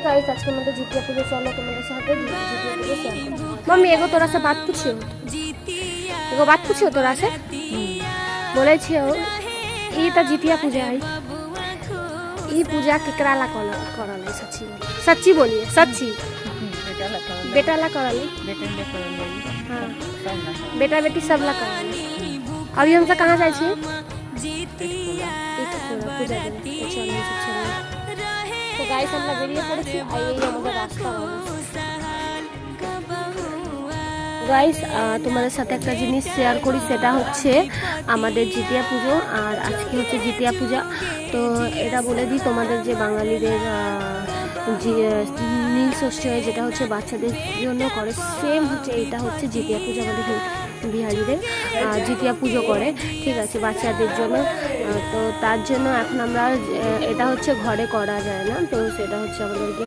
Guys आज के मतलब जितिया पूजा चलो तुम्हारे साथ जितिया पूजा शेयर करो। मम्मी एगो तोरा से बात पूछियो, एगो बात पूछियो तोरा से। बोले छियो ई त जितिया पूजा है, ई पूजा केकरा ला करल है? सच्ची बोलिए, सच्ची बोलिए, सच्ची। बेटा ला करल है, हाँ बेटा बेटी सब ला करल है। अभी हम सब कहाँ जाए छी? पूजा तो गाइस আমরা বেরিয়ে পড়েছি। আর এই আমাদের রাস্তা গাইস তোমাদের সাথে একটা জিনিস শেয়ার করি, সেটা হচ্ছে আমাদের জিতিয়া পুজো। আর আজকে হচ্ছে জিতিয়া পূজা। তো এটা বলে দিই তোমাদের যে বাঙালিদের নীল ষষ্ঠী হয়, যেটা হচ্ছে বাচ্চাদের জন্য করে, সেম হচ্ছে এটা হচ্ছে জিতিয়া পূজা। আমাদের বিহারিদের জিতিয়া পুজো করে, ঠিক আছে, বাচ্চাদের জন্য। তো তার জন্য এখন আমরা এটা হচ্ছে ঘরে করা যায় না, তো সেটা হচ্ছে আমাদেরকে